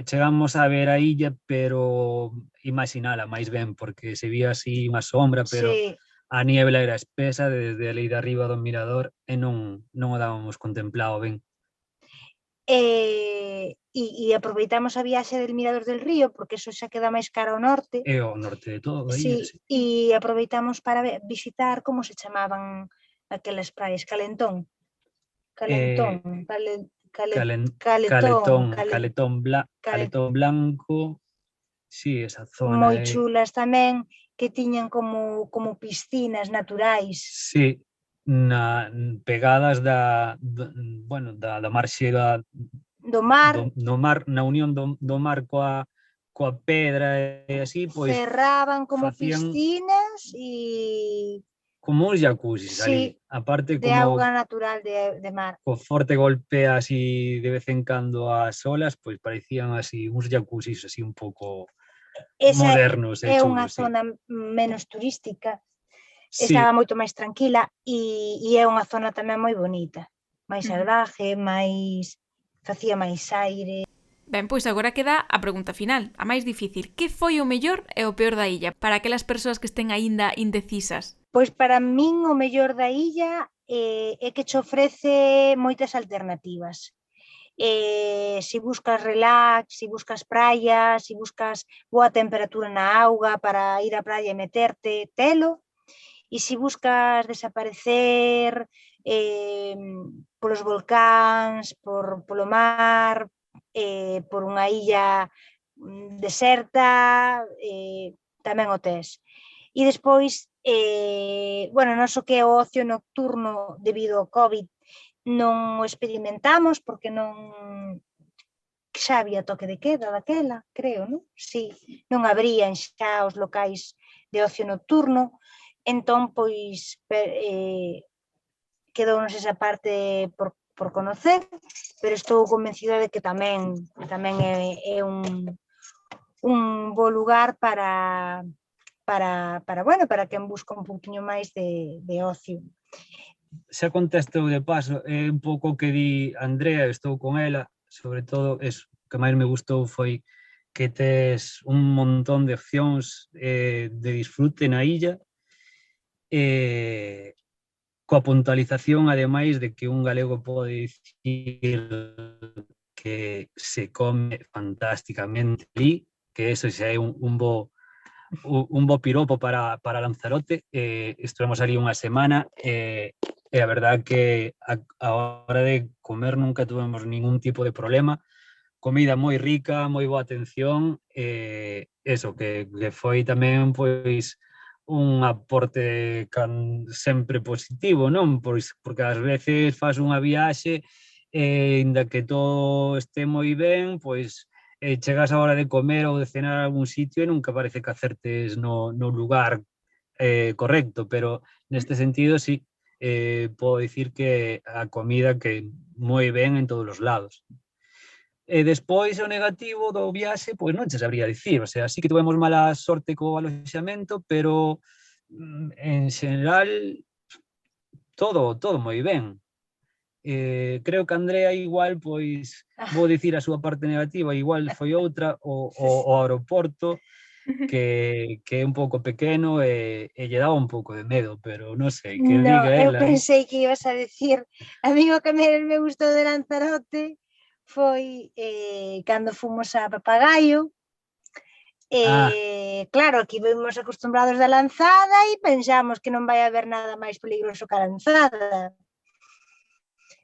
chegamos a ver a illa, pero imaginala máis ben, porque se vía así unha sombra, pero Sí, a niebla era espesa desde ali de arriba do mirador e non o dábamos contemplado ben. e aproveitamos a viaxe del Mirador del Río, porque eso xa queda máis cara ao norte. É o norte de todo a illa, Sí, e aproveitamos para visitar como se chamaban aquelas praias, Calentón, Caletón Blanco, sí, esa zona moi chulas tamén, que tiñan como piscinas naturais. Sí, pegadas bueno, da marxe Do mar, na unión do mar coa pedra e así, pois cerraban como facían piscinas e como uns jacuzzis ali, sí, aparte de como auga natural de mar. co forte golpe así de vez en cando as olas, pois parecían así uns jacuzzis así un pouco Esa modernos e é chulos, unha sí. zona menos turística, Sí, estaba moito máis tranquila e é unha zona tamén moi bonita, máis salvaje, facía máis aire. Ben, pois agora queda a pregunta final, a máis difícil. Que foi o mellor e o peor da illa para aquelas persoas que estén aínda indecisas? Pois para min o mellor da illa é que che ofrece moitas alternativas. Si buscas relax, si buscas praia, si buscas boa temperatura na auga para ir á praia e meterte, telo. E si buscas desaparecer polos volcáns, polo mar, por unha illa deserta, tamén o tes. E despois, bueno, noso que é o ocio nocturno debido ao COVID non o experimentamos porque non que xa había toque de queda daquela, creo, non? Sí, non abrían xa os locais de ocio nocturno, entón, pois, quedounos esa parte por conocer, pero estou convencida de que tamén é un bo lugar para quen busca un pouquiño máis de ocio. Xa contestou de paso, é un pouco o que di Andrea, estou con ela, sobre todo, o que máis me gustou foi que tes un montón de opcións de disfrute na illa, coa puntualización, ademais, de que un galego pode dicir que se come fantásticamente ali, que eso xa é un bo piropo para Lanzarote. Estivemos ali unha semana e a verdad que a hora de comer nunca tuvemos ningún tipo de problema. Comida moi rica, moi boa atención, eso, que foi tamén, pois, un aporte sempre positivo, non? Pois, porque ás veces faz unha viaxe inda que todo este moi ben, pois chegas a hora de comer ou de cenar a algún sitio e nunca parece que acertes no lugar correcto, pero neste sentido sí, podo dicir que a comida que moi ben en todos os lados. E despois o negativo do viaxe, pois non che sabría dicir, o sea, sí que tuvemos mala sorte co aloxamento, pero en xeral todo moi ben. Creo que Andrea igual, pois, vou dicir a súa parte negativa, igual foi outra, o aeroporto, que é un pouco pequeno e lle daba un pouco de medo, pero non sei, que diga Eu ela. pensei que ibas a decir, a mí o que me gustou de Lanzarote foi cando fomos a Papagaio. Claro, aquí vimos acostumbrados da lanzada e pensamos que non vai haber nada máis peligroso que a lanzada.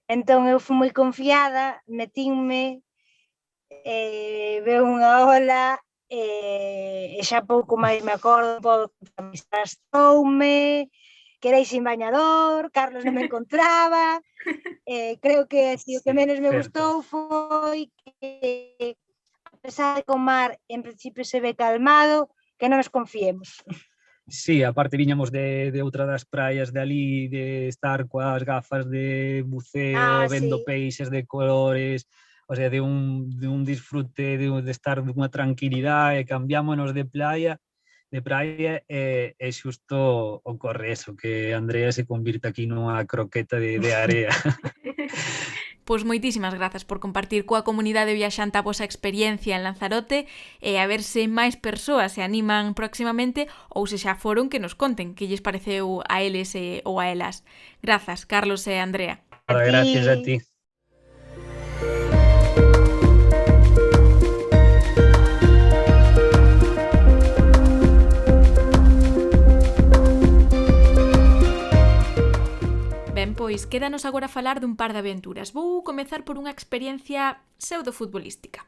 Entón eu fui moi confiada, metínme, veo unha ola e xa pouco máis me acordo, arrastroume, quedei sin bañador, Carlos non me encontraba, creo que o que menos me gustou foi que, a pesar de que o mar en principio se ve calmado, que non nos confiemos. Sí, aparte viñamos de outra das praias de ali, de estar coas gafas de buceo, vendo peixes de colores, o sea, de un disfrute, de estar dunha tranquilidade, cambiámonos de praia e xusto ocorre eso, que Andrea se convirte aquí nunha croqueta de area. Pois moitísimas grazas por compartir coa comunidade viaxante a vosa experiencia en Lanzarote e a ver se máis persoas se animan próximamente ou se xa foron que nos conten que lles pareceu a eles ou a elas. Grazas, Carlos e Andrea. Gracias a ti. Pois quédanos agora falar dun par de aventuras. Vou comezar por unha experiencia pseudofutbolística.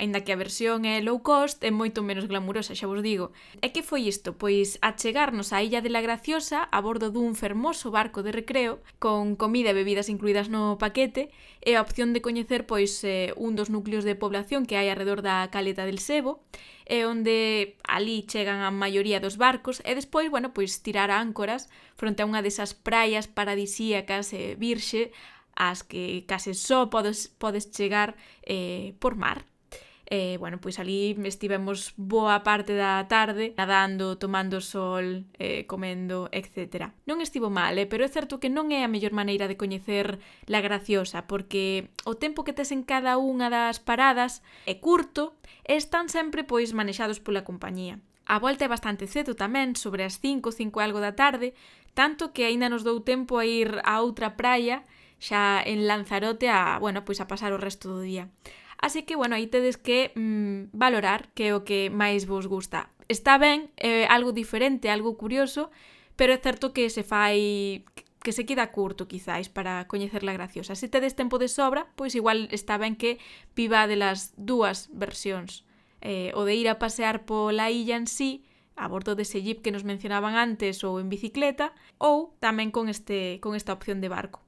Aínda que a versión é low cost, é moito menos glamurosa, xa vos digo. E que foi isto? Pois achegarnos á Illa de la Graciosa a bordo dun fermoso barco de recreo, con comida e bebidas incluídas no paquete, e a opción de coñecer pois un dos núcleos de población que hai arredor da Caleta del Sebo, e onde ali chegan a maioría dos barcos, e despois, bueno, pois tirar áncoras fronte a unha desas praias paradisíacas e virxe, ás que case só podes chegar por mar. Bueno, pois ali estivemos boa parte da tarde nadando, tomando sol, comendo, etc. Non estivo mal, pero é certo que non é a mellor maneira de coñecer La Graciosa, porque o tempo que tes en cada unha das paradas é curto e están sempre pois manexados pola compañía. A volta é bastante cedo tamén, sobre as 5 e algo da tarde, tanto que aínda nos dou tempo a ir a outra praia, xa en Lanzarote, a pasar o resto do día. Así que, bueno, aí tedes que valorar que é o que máis vos gusta. Está ben, é algo diferente, algo curioso, pero é certo que se queda curto, quizáis, para coñecer La Graciosa. Se tedes tempo de sobra, pois igual está ben que vivades as dúas versións. O de ir a pasear pola illa en sí, a bordo dese jeep que nos mencionaban antes ou en bicicleta, ou tamén con esta opción de barco.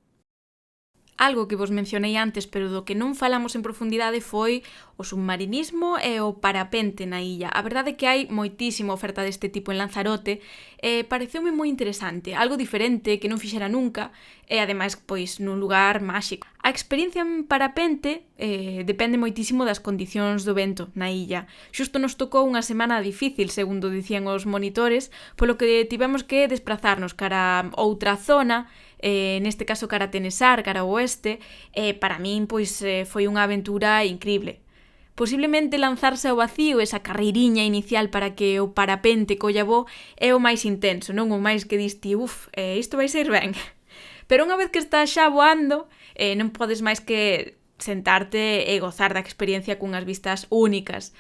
Algo que vos mencionei antes, pero do que non falamos en profundidade foi o submarinismo e o parapente na illa. A verdade é que hai moitísima oferta deste tipo en Lanzarote e pareceume moi interesante, algo diferente que non fixera nunca e ademais pois nun lugar máxico. A experiencia en parapente depende moitísimo das condicións do vento na illa. Xusto nos tocou unha semana difícil, segundo dicían os monitores, polo que tivemos que desplazarnos cara a outra zona, neste caso cara a Tenesar, cara ao oeste, para min pois foi unha aventura increíble. Posiblemente lanzarse ao vacío, esa carreiriña inicial para que o parapente colla voo, é o máis intenso, non o máis que diste, isto vai ser ben. Pero unha vez que estás xa voando, non podes máis que sentarte e gozar da experiencia cunhas vistas únicas.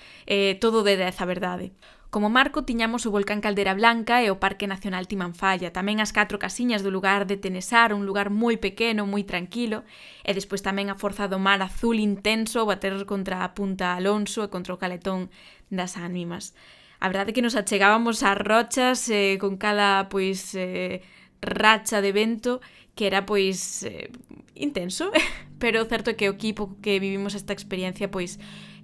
Todo de 10, a verdade. Como marco tiñamos o volcán Caldera Blanca e o Parque Nacional Timanfaya, tamén as 4 casiñas do lugar de Tenesar, un lugar moi pequeno, moi tranquilo, e despois tamén a forza do mar azul intenso a bater contra a Punta Alonso e contra o caletón das Ánimas. A verdade é que nos achegábamos ás rochas con cada racha de vento que era intenso, pero o certo é que o equipo que vivimos esta experiencia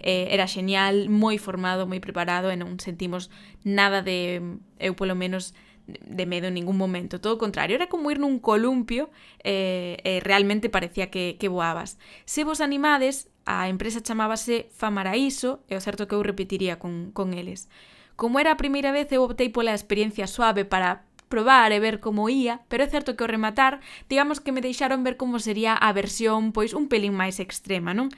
era xenial, moi formado, moi preparado e non sentimos nada eu polo menos, de medo en ningún momento. Todo o contrario, era como ir nun columpio e realmente parecía que voabas. Se vos animades, a empresa chamábase Famaraíso e o certo que eu repetiría con eles. Como era a primeira vez, eu optei pola experiencia suave para probar e ver como ía, pero é certo que ao rematar, digamos que me deixaron ver como sería a versión, un pelín máis extrema, non?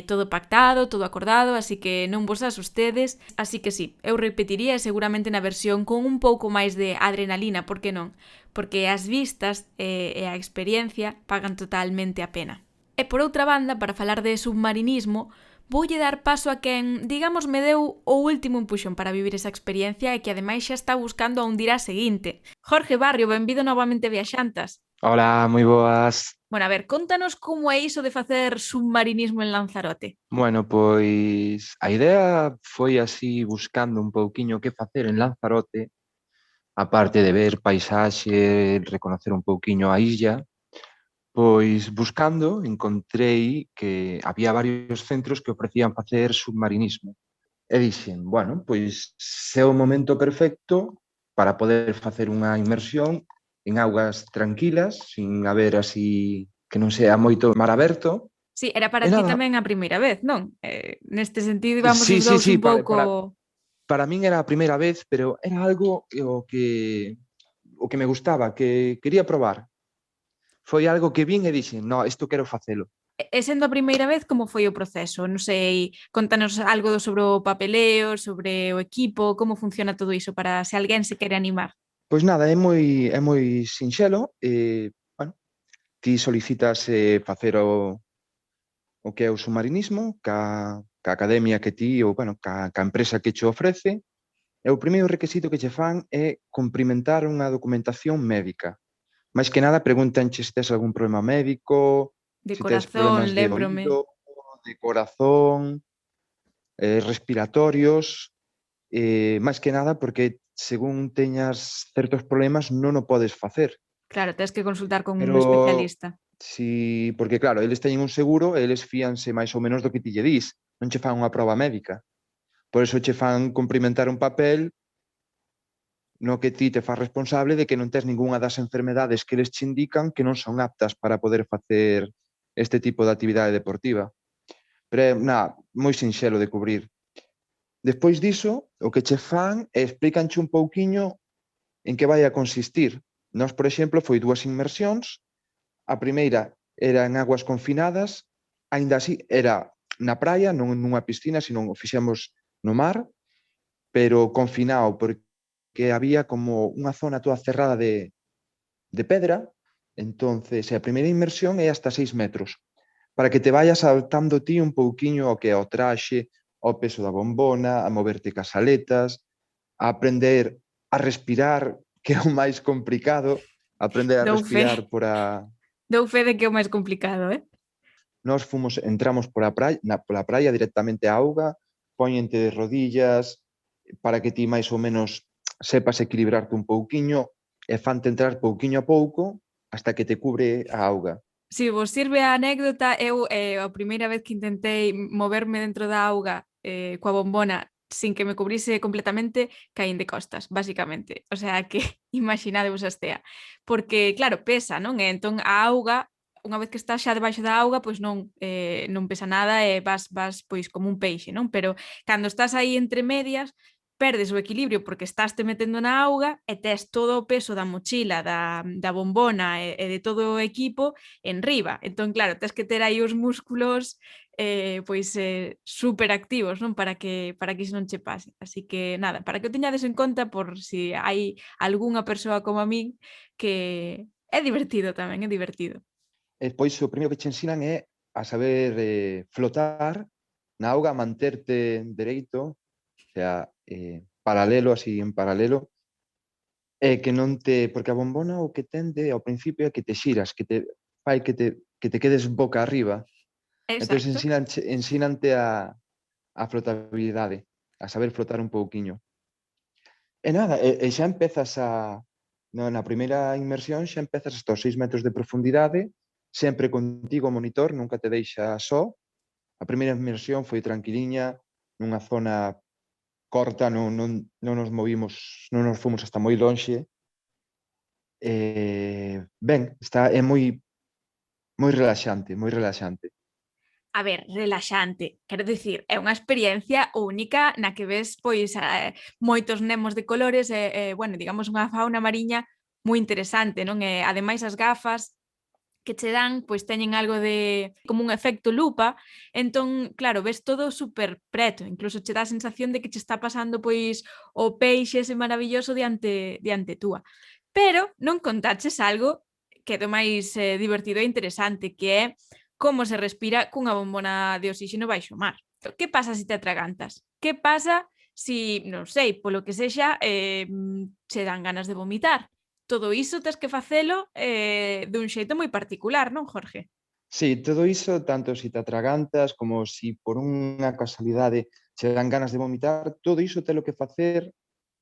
Todo pactado, todo acordado, así que non vos asustedes, así que sí, eu repetiría seguramente na versión con un pouco máis de adrenalina, por que non? Porque as vistas e a experiencia pagan totalmente a pena. E por outra banda, para falar de submarinismo, voulle dar paso a quen, digamos, me deu o último empuxón para vivir esa experiencia e que ademais xa está buscando a hundir a seguinte. Jorge Barrio, benvido novamente a Viaxantas. Hola, moi boas. Bueno, a ver, contanos como é iso de facer submarinismo en Lanzarote. Bueno, pois a idea foi así buscando un pouquiño que facer en Lanzarote, aparte de ver paisaxe, reconocer un pouquiño a illa, pois buscando encontrei que había varios centros que ofrecían facer submarinismo. E dixen, bueno, pois é o momento perfecto para poder facer unha inmersión en augas tranquilas, sin haber así que non sea moito mar aberto. Sí, era para ti tamén a primeira vez, non? Neste sentido íbamos os dous un pouco... Para min era a primeira vez, pero era algo o que me gustaba, que quería probar. Foi algo que vin e dixen, no, isto quero facelo. E sendo a primeira vez, como foi o proceso? Non sei, contanos algo sobre o papeleo, sobre o equipo, como funciona todo iso para se alguén se quere animar? Pois nada, é moi sinxelo. Ti solicitas facer o que é o submarinismo, ca academia que ti, ou ca empresa que che ofrece, e o primeiro requisito que che fan é cumprimentar unha documentación médica. Mais que nada, pregúntanche se tes algún problema médico, de se corazón, tes problemas de oído, de corazón, respiratorios, máis que nada porque según teñas certos problemas non o podes facer. Claro, tens que consultar con un especialista. Sí, porque claro, eles teñen un seguro e eles fíanse máis ou menos do que ti lle dis, non che fan unha proba médica. Por eso che fan cumprimentar un papel no que ti te faz responsable de que non tes ningunha das enfermedades que eles che indican que non son aptas para poder facer este tipo de actividade deportiva. Pero é moi sinxelo de cubrir. Despois diso, o que che fan é explícanche un pouquiño en que vai a consistir. Nós, por exemplo, foi 2 inmersións. A primeira era en aguas confinadas, aínda así era na praia, non nunha piscina, sino o fixemos no mar, pero confinado, porque había como unha zona toda cerrada de pedra. Entonces, a primeira inmersión é hasta 6 metros, para que te vayas adaptando ti un pouquiño ao que é o traxe, ao peso da bombona, a moverte cas aletas, a aprender a respirar, que é o máis complicado, aprender a respirar por a... Dou fe de que é o máis complicado, Nós entramos pola praia directamente á auga, póñente de rodillas, para que ti máis ou menos sepas equilibrarte un pouquiño, e fante entrar pouquiño a pouco hasta que te cubre a auga. Se vos sirve a anécdota, eu a primeira vez que intentei moverme dentro da auga coa bombona sin que me cubrise completamente, caín de costas, basicamente. O sea que imaginadevos a estea. Porque, claro, pesa, non? E entón a auga, unha vez que estás xa debaixo da auga, pois non pesa nada e vas pois como un peixe, non? Pero cando estás aí entre medias, perdes o equilibrio porque estás te metendo na auga e tes todo o peso da mochila, da bombona e de todo o equipo en riba. Entón, claro, tes que ter aí os músculos super activos, non? Para que iso non che pase. Así que, nada, para que o teñades en conta por si hai algunha persoa como a min que é divertido tamén, é divertido. E despois o primeiro que che ensinan é a saber flotar na auga, manterte dereito, o sea, paralelo, así en paralelo, e que non te... Porque a bombona o que tende ao principio é que te xiras, que te fai que te quedes boca arriba. Entón Exacto. ensínante a flotabilidade, a saber flotar un pouquiño. E nada, e xa empezas na primeira inmersión xa empezas hasta os 6 metros de profundidade, sempre contigo o monitor, nunca te deixa só. A primeira inmersión foi tranquiliña, nunha zona corta, non nos movimos, non nos fomos hasta moi lonxe. Ben, é moi relaxante, moi relaxante. A ver, relaxante, quero dicir, é unha experiencia única na que ves pois moitos nemos de colores e bueno, digamos unha fauna mariña moi interesante, non? E ademais as gafas que che dan, pois teñen algo de como un efecto lupa, entón, claro, ves todo super preto, incluso che dá a sensación de que che está pasando pois o peixe ese maravilloso diante túa. Pero non contaches algo que é do máis divertido e interesante, que é como se respira cunha bombona de oxígeno baixo o mar. Que pasa se te atragantas? Que pasa si, non sei, polo que sexa, che dan ganas de vomitar? Todo iso tes que facelo dun xeito moi particular, non, Jorge? Sí, todo iso, tanto se te atragantas como se por unha casualidade che dan ganas de vomitar, todo iso telo que facer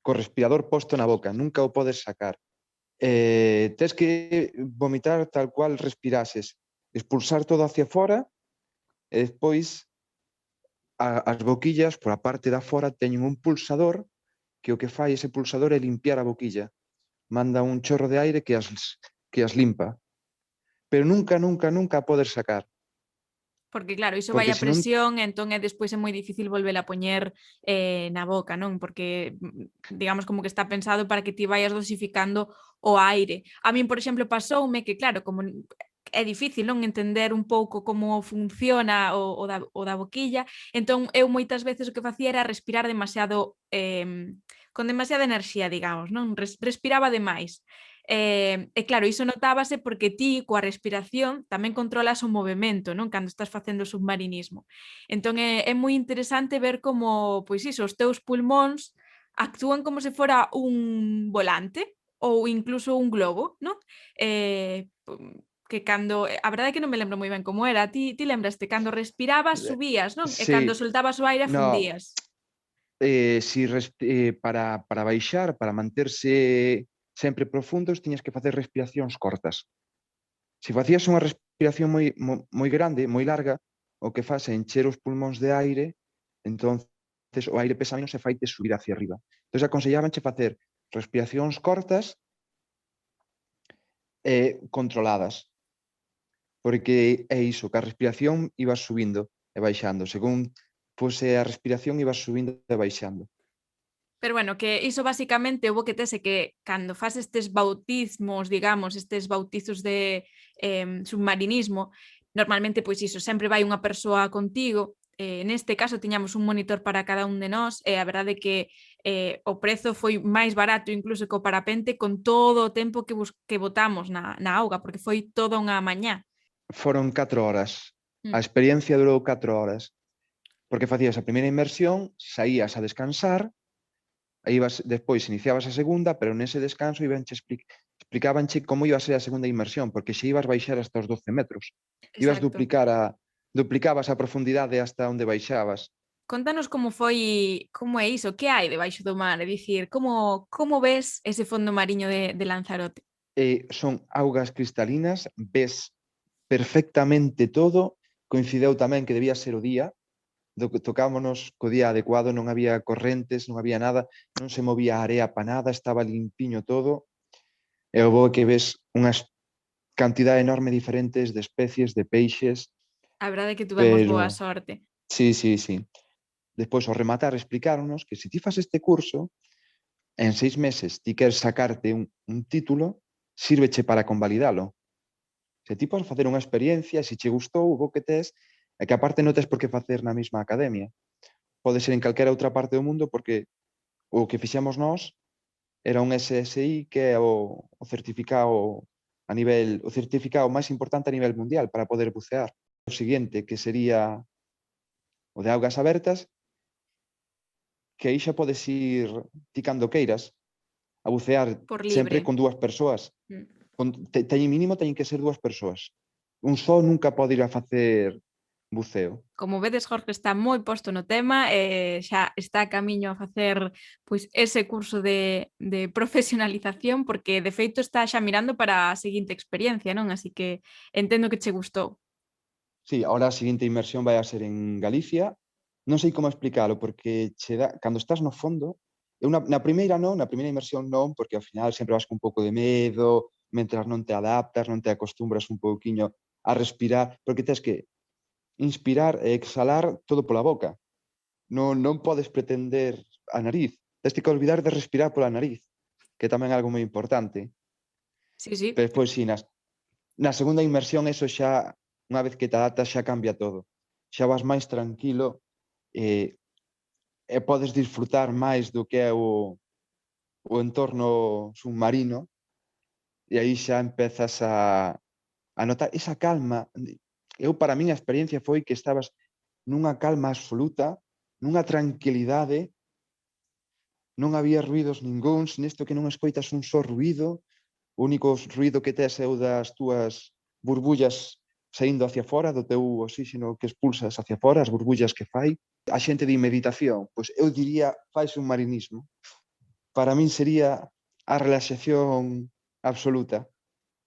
co respirador posto na boca, nunca o podes sacar. Tes que vomitar tal cual respirases, expulsar todo hacia fora e despois as boquillas, por a parte da fora, teñen un pulsador que o que fai ese pulsador é limpiar a boquilla. Manda un chorro de aire que as limpa. Pero nunca, nunca, nunca a poder sacar. Porque claro, iso vai Porque a presión, entón despois é moi difícil volvela a poñer na boca, non? Porque digamos como que está pensado para que ti vayas dosificando o aire. A min, por exemplo, pasoume que claro, como é difícil non entender un pouco como funciona o da boquilla, entón eu moitas veces o que facía era respirar demasiado con demasiada enerxía, digamos, non? Respiraba demais. E claro, iso notábase porque ti coa respiración tamén controlas o movimento, non? Cando estás facendo submarinismo. Entón é moi interesante ver como, pois iso, os teus pulmóns actúan como se fora un volante ou incluso un globo, non? Que cando, a verdade é que non me lembro moi ben como era, ti lembraste, cando respirabas subías, non? E cando Sí, soltabas o aire no, afundías. para baixar, para manterse sempre profundos, tiñas que facer respiracións cortas. Se facías unha respiración moi grande, moi larga, o que faz é encher os pulmóns de aire, entonces o aire pesa menos e faite subir hacia arriba. Entón aconsellabanche facer respiracións cortas e controladas, porque é iso, que a respiración ibas subindo e baixando, según fose a respiración ibas subindo e baixando. Pero bueno, que iso basicamente houve que tese que cando faz estes bautismos, digamos, estes bautizos de submarinismo, normalmente pois iso, sempre vai unha persoa contigo, neste caso tiñamos un monitor para cada un de nós e a verdade é que o prezo foi máis barato incluso que o parapente con todo o tempo que botamos na auga, porque foi toda unha mañá. Foron 4 horas. A experiencia durou 4 horas. Porque facías a primeira inmersión, saías a descansar, aí despois iniciabas a segunda, pero nese descanso explicabanche como iba a ser a segunda inmersión, porque xe ibas baixar hasta os 12 metros. Ibas duplicabas a profundidade hasta onde baixabas. Contanos como é iso, que hai debaixo do mar, é dicir, como ves ese fondo mariño de Lanzarote? Son augas cristalinas, ves perfectamente todo, coincideu tamén que debía ser o día, tocámonos co día adecuado, non había correntes, non había nada, non se movía a area pa nada, estaba limpiño todo, e o bo é que ves unha cantidade enorme diferentes de especies, de peixes, A verdade é que tuvemos boa pero sorte. sí. Despois, ao rematar, explicaronnos que se ti fas este curso, en 6 meses ti queres sacarte un título, sírveche para convalidalo. Se ti podes facer unha experiencia, se che gustou, o bo que tes, é que aparte non tes por que facer na mesma academia. Pode ser en calquera outra parte do mundo, porque o que fixemos nós era un SSI, que é o certificado o certificado máis importante a nivel mundial para poder bucear. O seguinte, que sería o de augas abertas, que aí xa podes ir ti cando queiras a bucear Por sempre libre. con 2 persoas. Mm. Mínimo teñen que ser 2 persoas. Un só nunca pode ir a facer buceo. Como vedes, Jorge está moi posto no tema e xa está a camiño a facer pois ese curso de profesionalización, porque de feito está xa mirando para a seguinte experiencia, non? Así que entendo que che gustou. Sí, ahora a seguinte inmersión vai a ser en Galicia. Non sei como explicalo, porque che dá, cando estás no fondo, eu na primeira inmersión non, porque ao final sempre vas con un pouco de medo, mentras non te adaptas, non te acostumbras un pouquiño a respirar, porque tes que inspirar e exhalar todo pola boca. Non podes pretender a nariz. Tes que olvidar de respirar pola nariz, que tamén é algo moi importante. Sí. Pero despois, sí, na segunda inmersión, eso xa, unha vez que te adaptas, xa cambia todo. Xa vas máis tranquilo e podes disfrutar máis do que é o entorno submarino, e aí xa empezas a notar esa calma. Para min, a experiencia foi que estabas nunha calma absoluta, nunha tranquilidade, non había ruidos ningúns, nesto que non escoitas un só ruido, o único ruido que tes é o das túas burbullas saindo hacia fora, do teu oxígeno que expulsas hacia fora, as burbullas que fai. A xente di meditación, pois eu diría fai submarinismo. Para min sería a relaxación absoluta.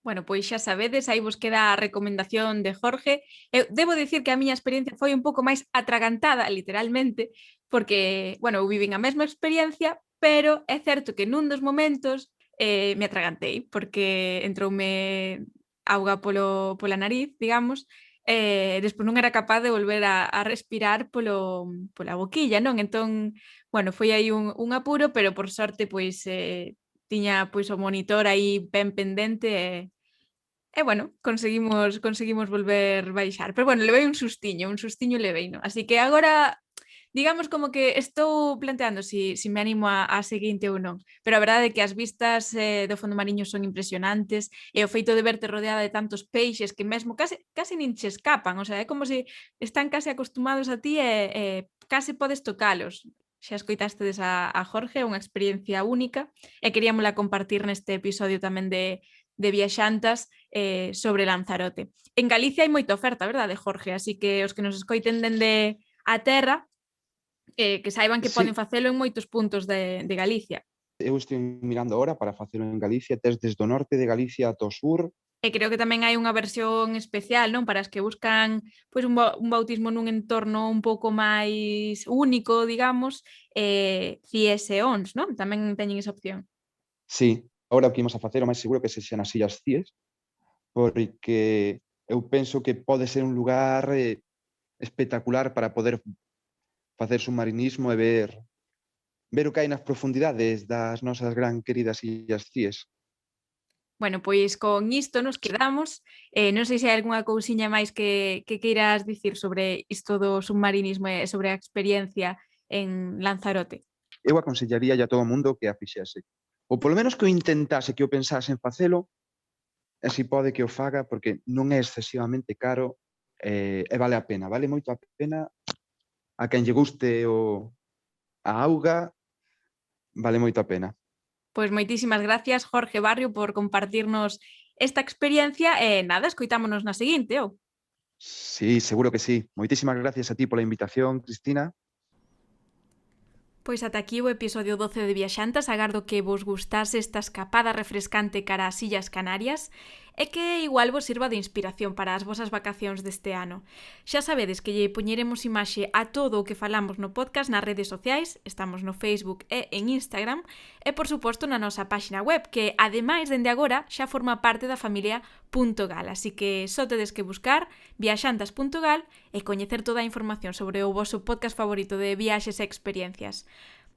Bueno, pois xa sabedes, aí vos queda a recomendación de Jorge. Eu debo dicir que a miña experiencia foi un pouco máis atragantada, literalmente, porque, bueno, eu vivín a mesma experiencia, pero é certo que nun dos momentos me atragantei, porque entroume auga pola nariz, digamos, despois non era capaz de volver a respirar pola boquilla, non? Entón, bueno, foi aí un apuro, pero por sorte, pois, tiña pois o monitor aí ben pendente e bueno, conseguimos volver baixar. Pero bueno, levei un sustiño levei, non? Así que agora, digamos como que estou planteando si me animo a seguinte ou non. Pero a verdade é que as vistas do fondo mariño son impresionantes e o feito de verte rodeada de tantos peixes que mesmo case nin che escapan, o sea, é como se están case acostumados a ti e case podes tocalos. Xa escoitastes a Jorge, unha experiencia única e queríamola compartir neste episodio tamén de Viaxantas sobre Lanzarote. En Galicia hai moita oferta, verdade, Jorge? Así que os que nos escoiten dende a terra que saiban que poden facelo en moitos puntos de Galicia. Eu estou mirando agora para facelo en Galicia, tes desde o norte de Galicia ata o sur. E creo que tamén hai unha versión especial, non? Para as que buscan pois, un bautismo nun entorno un pouco máis único, digamos, CIES e ONS, non? Tamén teñen esa opción. Sí, agora o que imos a facer, o máis seguro que sexa nas Illas Cíes, porque eu penso que pode ser un lugar espectacular para poder facer submarinismo e ver o que hai nas profundidades das nosas gran queridas Illas Cíes. Bueno, pois con isto nos quedamos. Non sei se hai algunha cousiña máis que queiras dicir sobre isto do submarinismo e sobre a experiencia en Lanzarote. Eu aconsellaría a todo o mundo que a fixese. Ou polo menos que o intentase, que o pensase en facelo, e se pode que o faga, porque non é excesivamente caro e vale a pena. Vale moito a pena a quen lle guste a auga, vale moito a pena. Pois moitísimas gracias, Jorge Barrio, por compartirnos esta experiencia e nada, escoitámonos na seguinte, ou? Sí, seguro que sí. Moitísimas gracias a ti pola invitación, Cristina. Pois ata aquí o episodio 12 de Viaxantas, agardo que vos gustase esta escapada refrescante cara ás Illas Canarias e que igual vos sirva de inspiración para as vosas vacacións deste ano. Xa sabedes que lle poñeremos imaxe a todo o que falamos no podcast nas redes sociais, estamos no Facebook e en Instagram, e por suposto na nosa páxina web, que ademais dende agora xa forma parte da familia .gal, así que só tedes que buscar viaxantas.gal e coñecer toda a información sobre o voso podcast favorito de viaxes e experiencias.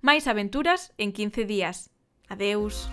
Máis aventuras en 15 días. Adeus!